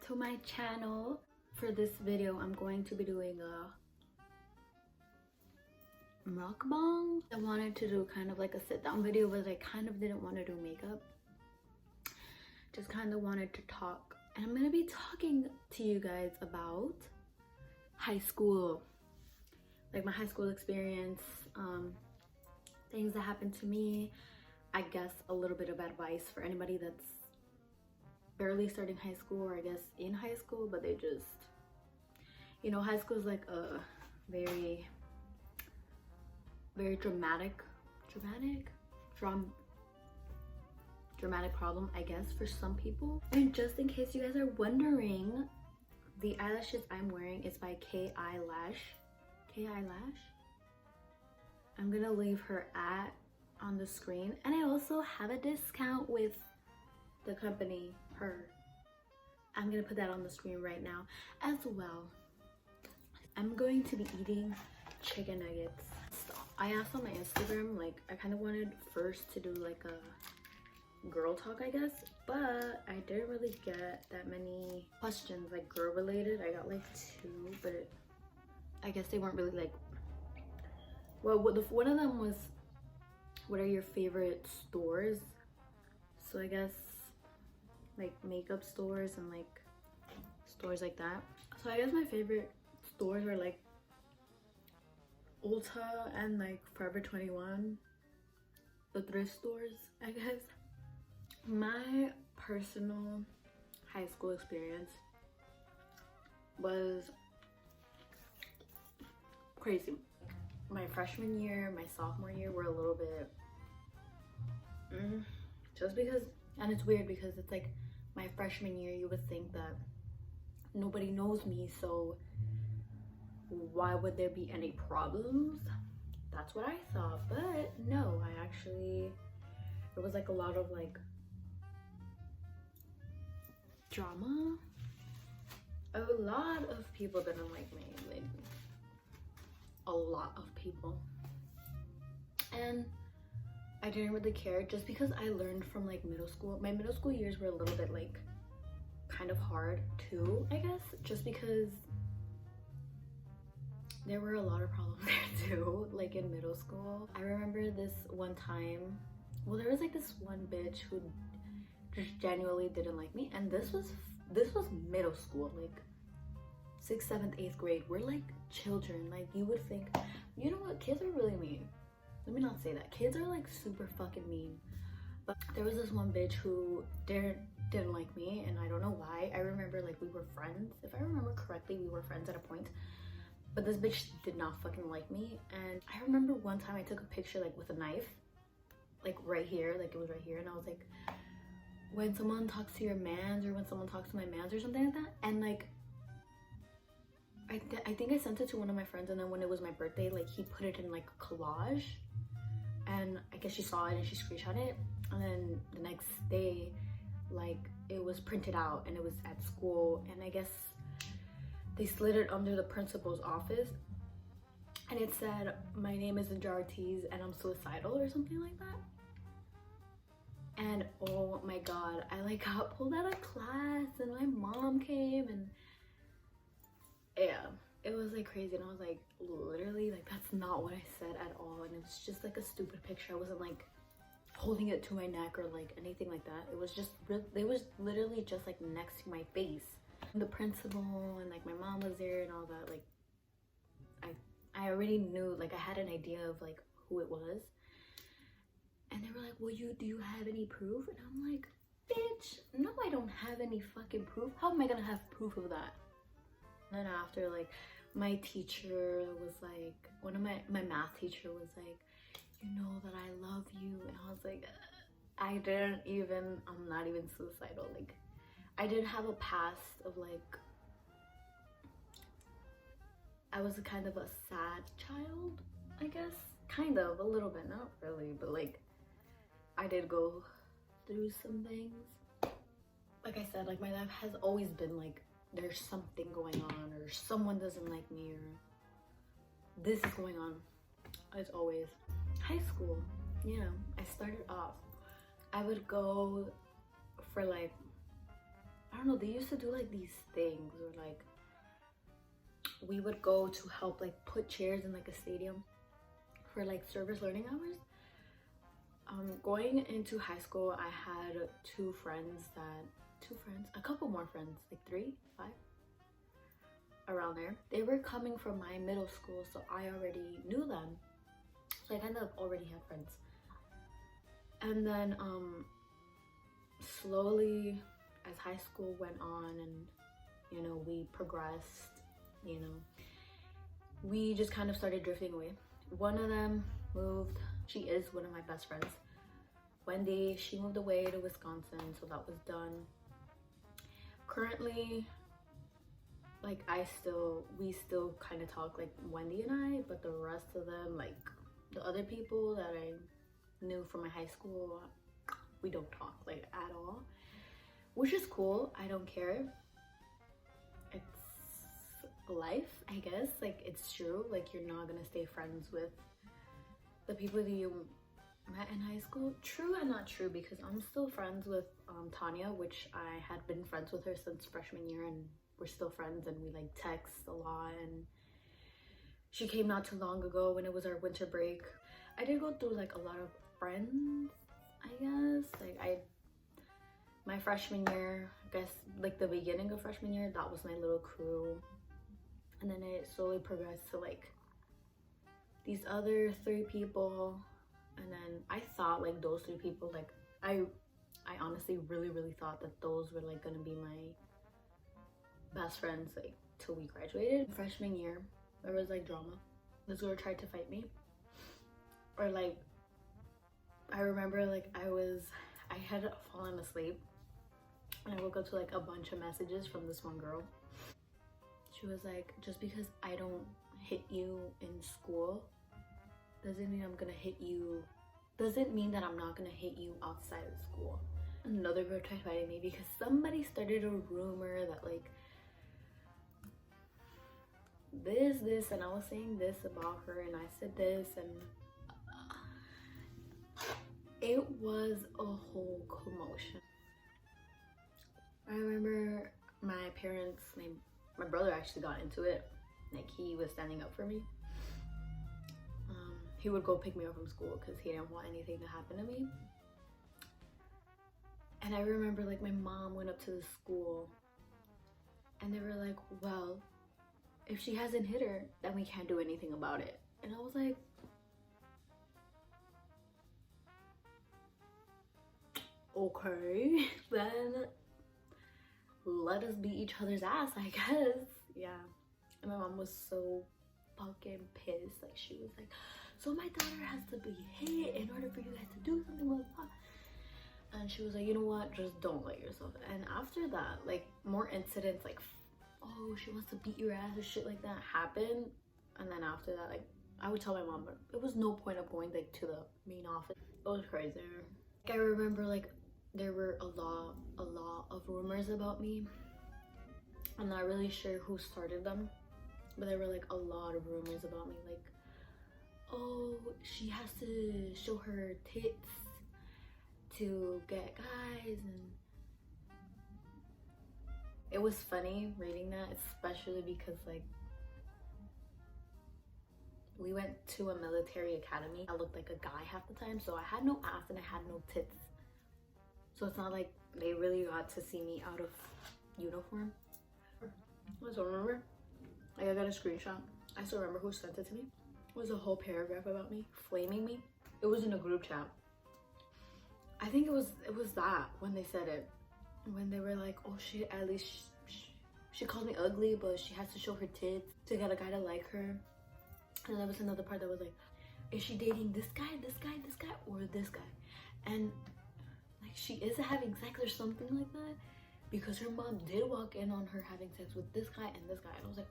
to my channel. For this video I'm going to be doing a mukbang. I wanted to do kind of like a sit-down video, but I kind of didn't want to do makeup, just kind of wanted to talk. And I'm gonna be talking to you guys about high school, like my high school experience, things that happened to me. I guess a little bit of advice for anybody that's barely starting high school, or I guess in high school, but they just, you know, high school is like a very dramatic problem, I guess, for some people. And just in case you guys are wondering, the eyelashes I'm wearing is by K Eyelash. I'm gonna leave her at on the screen, and I also have a discount with the company Her. I'm gonna put that on the screen right now as well. I'm going to be eating chicken nuggets. I asked on my Instagram, like, I kind of wanted first to do like a girl talk, I guess, but I didn't really get that many questions like girl related. I got like 2, but I guess they weren't really like, well, one of them was, what are your favorite stores? So I guess like makeup stores and like stores like that. So I guess my favorite stores are like Ulta and like Forever 21, the thrift stores, I guess. My personal high school experience was crazy. My freshman year, my sophomore year were a little bit just because, and it's weird because it's like my freshman year, you would think that nobody knows me, so why would there be any problems? That's what I thought, but no, it was like a lot of like drama. A lot of people didn't like me, like a lot of people, and I didn't really care, just because I learned from like middle school. My middle school years were a little bit like kind of hard too, I guess, just because there were a lot of problems there too, like in middle school. I remember this one time, well, there was like this one bitch who just genuinely didn't like me, and this was middle school, like 6th, 7th, 8th grade. We're like children. Like, you would think, you know what, kids are really mean. Let me not say that. Kids are like super fucking mean. But there was this one bitch who didn't like me, and I don't know why. I remember like we were friends. If I remember correctly, we were friends at a point. But this bitch did not fucking like me. And I remember one time I took a picture like with a knife, like right here, like it was right here, and I was like, when someone talks to your mans, or when someone talks to my mans, or something like that. And like I think I sent it to one of my friends, and then when it was my birthday, like he put it in like a collage, and I guess she saw it and she screenshot it, and then the next day like it was printed out and it was at school, and I guess they slid it under the principal's office, and it said, "My name is Andrea Ortiz and I'm suicidal," or something like that. And oh my god, I like got pulled out of class, and my mom came, and yeah, it was like crazy. And I was like, literally, like, that's not what I said at all. And it was just like a stupid picture. I wasn't like holding it to my neck or like anything like that. It was just, it was literally just like next to my face. The principal and like my mom was there and all that. Like I already knew, like I had an idea of like who it was. And they were like, well, do you have any proof? And I'm like, bitch, no, I don't have any fucking proof. How am I gonna have proof of that? And then after, like, my teacher was like, one of my math teacher was like, you know that I love you. And I was like, I'm not even suicidal. Like, I did have a past of like, I was a kind of a sad child, I guess. Kind of, a little bit, not really, but like, I did go through some things. Like I said, like my life has always been like, there's something going on, or someone doesn't like me, or this is going on. As always. High school, yeah, I started off, I would go for like, I don't know, they used to do like these things, or like we would go to help like put chairs in like a stadium for like service learning hours. Going into high school, I had a couple more friends, like 3, 5, around there. They were coming from my middle school, so I already knew them. So I kind of already had friends. And then slowly, as high school went on and, you know, we progressed, you know, we just kind of started drifting away. One of them moved. She is one of my best friends. Wendy, she moved away to Wisconsin, so that was done. Currently, like we still kind of talk, like Wendy and I, but the rest of them, like the other people that I knew from my high school, we don't talk like at all, which is cool. I don't care. It's life, I guess. Like, it's true. Like, you're not gonna stay friends with the people that you met in high school. True and not true, because I'm still friends with Tanya, which I had been friends with her since freshman year, and we're still friends, and we like text a lot. And she came not too long ago when it was our winter break. I did go through like a lot of friends, I guess. Like my freshman year, I guess like the beginning of freshman year, that was my little crew, and then it slowly progressed to like these other 3 people. And then I thought like those 3 people, like I honestly really thought that those were like gonna be my best friends, like till we graduated. Freshman year, there was like drama. This girl tried to fight me, or like I remember like I had fallen asleep and I woke up to like a bunch of messages from this one girl. She was like, just because I don't hit you in school doesn't mean I'm gonna hit you, doesn't mean that I'm not gonna hit you outside of school. Another girl tried fighting me because somebody started a rumor that like this, and I was saying this about her, and I said this, and it was a whole commotion. I remember my parents, my brother actually got into it. Like, he was standing up for me. He would go pick me up from school because he didn't want anything to happen to me. And I remember like my mom went up to the school and they were like, well, if she hasn't hit her, then we can't do anything about it. And I was like, okay, then let us beat each other's ass, I guess. Yeah. And my mom was so fucking pissed. Like, she was like, so my daughter has to be hit in order for you guys to do something like that. And she was like, you know what, just don't let yourself. And after that, like, more incidents like, oh, she wants to beat your ass or shit like that happened. And then after that, like, I would tell my mom, but it was no point of going like to the main office. It was crazy. Like, I remember like there were a lot of rumors about me. I'm not really sure who started them, but there were like a lot of rumors about me, like, oh, she has to show her tits to get guys. And it was funny reading that, especially because like we went to a military academy. I looked like a guy half the time, so I had no ass and I had no tits, so it's not like they really got to see me out of uniform. I still remember, like, I got a screenshot. I still remember who sent it to me. It was a whole paragraph about me, flaming me. It was in a group chat. I think it was that when they said it, when they were like, oh shit, at least she called me ugly, but she has to show her tits to get a guy to like her. And there was another part that was like, is she dating this guy, or this guy? And like, she is having sex or something like that, because her mom did walk in on her having sex with this guy and this guy. And I was like,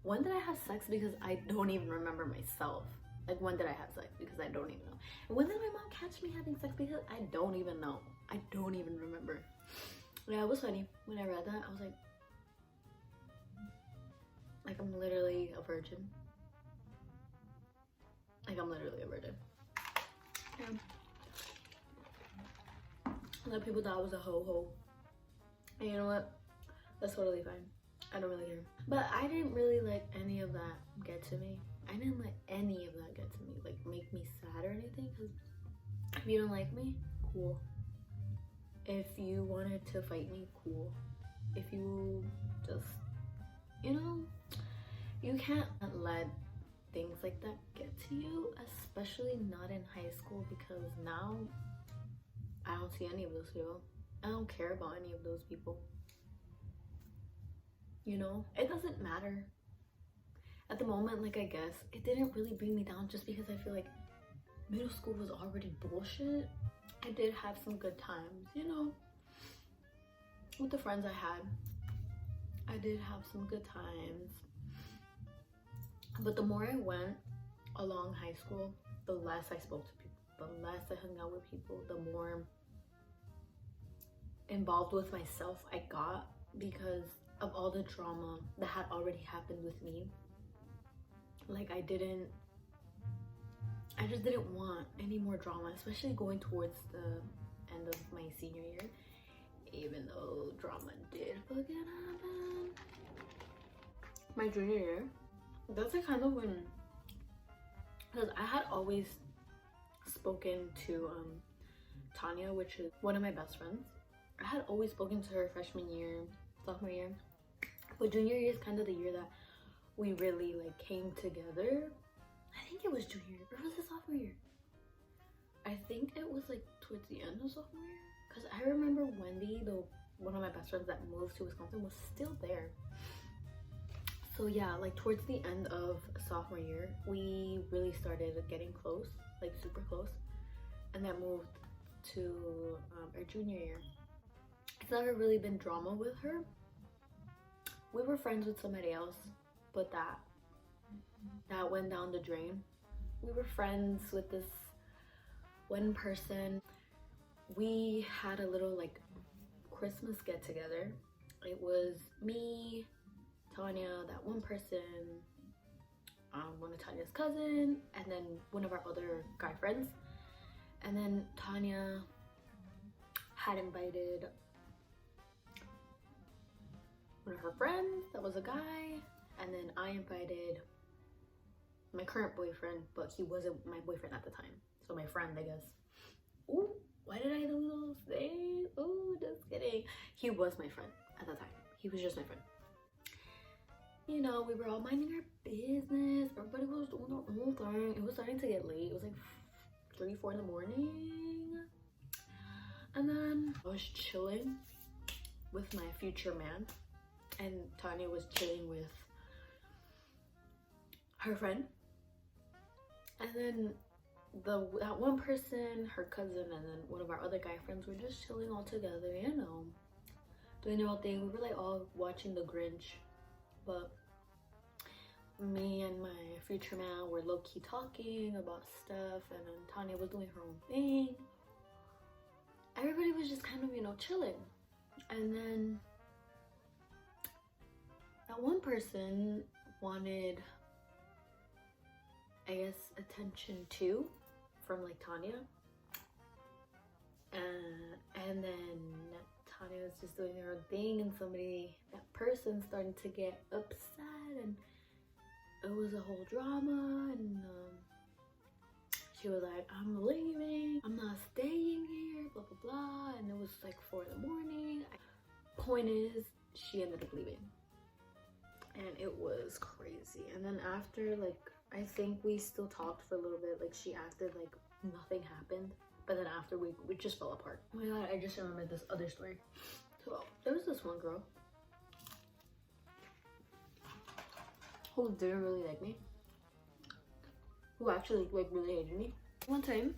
when did I have sex? Because I don't even remember myself. Like, when did I have sex? Because I don't even know. And when did my mom catch me having sex? Because I don't even know. I don't even remember. Yeah, it was funny. When I read that, I was like, I'm literally a virgin. Like, I'm literally a virgin. Yeah. A lot of people thought I was a ho-ho. And you know what? That's totally fine. I don't really care. But I didn't really let any of that get to me. I didn't let any of that get to me, like make me sad or anything. Because if you don't like me, cool. If you wanted to fight me, cool. If you just, you know, you can't let things like that get to you, especially not in high school, because now I don't see any of those people. I don't care about any of those people. You know, it doesn't matter. At the moment, like, I guess it didn't really bring me down just because I feel like middle school was already bullshit. I did have some good times, you know, with the friends I had. I did have some good times. But the more I went along high school, the less I spoke to people, the less I hung out with people, the more involved with myself I got because of all the drama that had already happened with me. Like, I just didn't want any more drama, especially going towards the end of my senior year, even though drama did fucking happen. My junior year, that's like kind of when, because I had always spoken to Tanya, which is one of my best friends. I had always spoken to her freshman year, sophomore year, but junior year is kind of the year that we really like came together. I think it was junior year, or was it sophomore year? I think it was like towards the end of sophomore year, because I remember Wendy, one of my best friends that moved to Wisconsin, was still there. So yeah, like towards the end of sophomore year, we really started getting close, like super close, and that moved to our junior year. It's never really been drama with her. We were friends with somebody else, but that went down the drain. We were friends with this one person. We had a little like Christmas get together. It was me, Tanya, that one person, one of Tanya's cousin, and then one of our other guy friends. And then Tanya had invited one of her friends that was a guy, and then I invited my current boyfriend, but he wasn't my boyfriend at the time, so my friend, I guess. Ooh, why did I do those things? Ooh, just kidding. He was my friend at the time. He was just my friend. You know, we were all minding our business. Everybody was doing their own thing. It was starting to get late. It was like 3, 4 in the morning. And then I was chilling with my future man, and Tanya was chilling with her friend. And then that one person, her cousin, and then one of our other guy friends were just chilling all together, you know, doing their own thing. We were like all watching The Grinch, but me and my future man were low-key talking about stuff, and then Tanya was doing her own thing. Everybody was just kind of, you know, chilling. And then that one person wanted, I guess, attention too from like Tanya, and then Tanya was just doing her own thing, and that person started to get upset, and it was a whole drama, and she was like, I'm leaving, I'm not staying here, blah blah blah, and it was like 4 in the morning. Point is, she ended up leaving, and it was crazy. And then after, like, I think we still talked for a little bit. Like, she acted like nothing happened, but then after we just fell apart. Oh my god, I just remembered this other story. So there was this one girl who didn't really like me, who actually like really hated me. One time,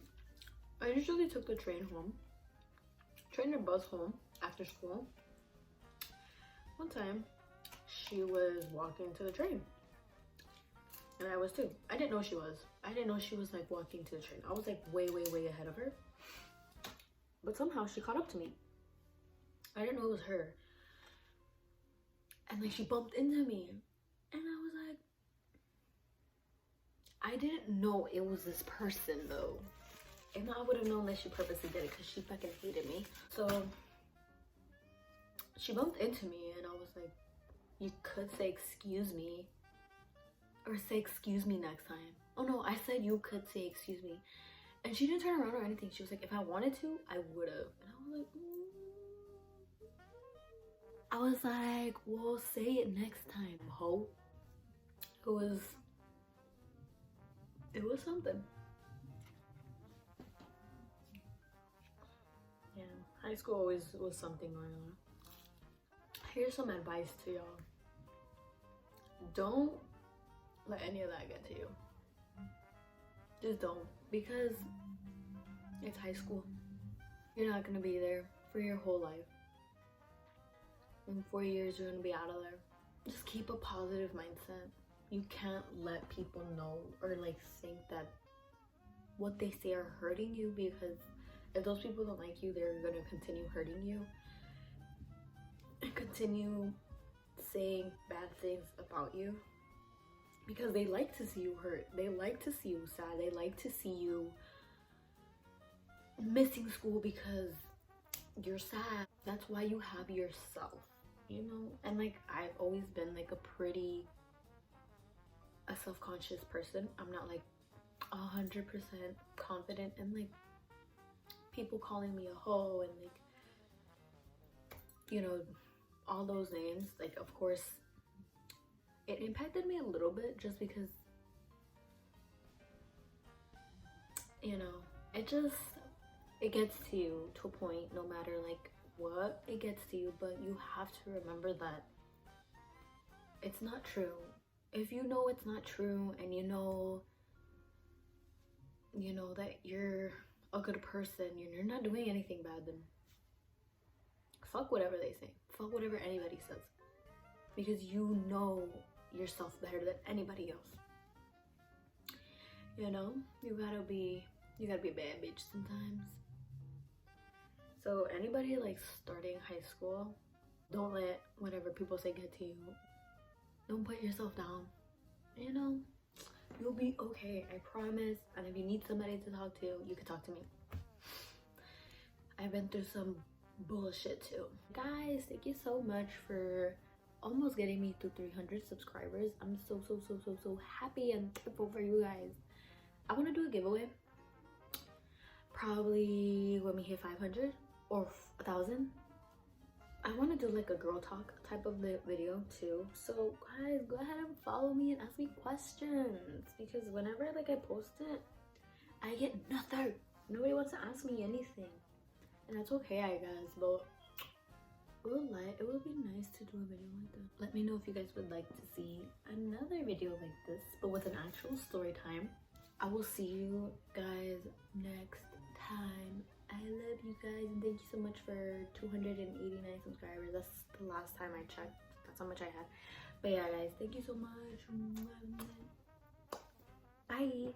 I usually took the train or bus home after school. One time, she was walking to the train, and I was too. I didn't know she was. I didn't know she was like walking to the train. I was like way ahead of her. But somehow she caught up to me. I didn't know it was her. And like she bumped into me. And I was like, I didn't know it was this person though. And I would have known that she purposely did it because she fucking hated me. So she bumped into me and I was like, you could say excuse me or say excuse me next time. Oh no, I said you could say excuse me. And she didn't turn around or anything. She was like, if I wanted to, I would have. And I was like, I was like, well, say it next time, ho. It was something. Yeah, high school always was something going on. Here's some advice to y'all. Don't let any of that get to you. Just don't, because it's high school. You're not gonna be there for your whole life. In 4 years, you're gonna be out of there. Just keep a positive mindset. You can't let people know or like think that what they say are hurting you, because if those people don't like you, they're gonna continue hurting you and continue saying bad things about you, because they like to see you hurt. They like to see you sad. They like to see you missing school because you're sad. That's why you have yourself, you know? And like, I've always been like a self-conscious person. I'm not like 100% confident in like people calling me a hoe and like, you know, all those names. Like, of course it impacted me a little bit, just because, you know, it gets to you to a point, no matter like what, it gets to you. But you have to remember that it's not true. If you know it's not true, and you know that you're a good person, you're not doing anything bad, then fuck whatever they say, fuck whatever anybody says, because you know yourself better than anybody else. You know, you gotta be a bad bitch sometimes. So anybody like starting high school, don't let whatever people say get to you. Don't put yourself down. You know, you'll be okay, I promise. And if you need somebody to talk to, you can talk to me. I've been through some bullshit too. Guys, thank you so much for almost getting me to 300 subscribers. I'm so happy and thankful for you guys. I want to do a giveaway probably when we hit 500 or 1,000. I want to do like a girl talk type of video too. So guys, go ahead and follow me and ask me questions, because whenever like I post it, I get nothing. Nobody wants to ask me anything, and that's okay, I guess. But it would be nice to do a video like that. Let me know if you guys would like to see another video like this, but with an actual story time. I will see you guys next time. I love you guys, and thank you so much for 289 subscribers. That's the last time I checked. That's how much I had. But yeah, guys, thank you so much. Bye.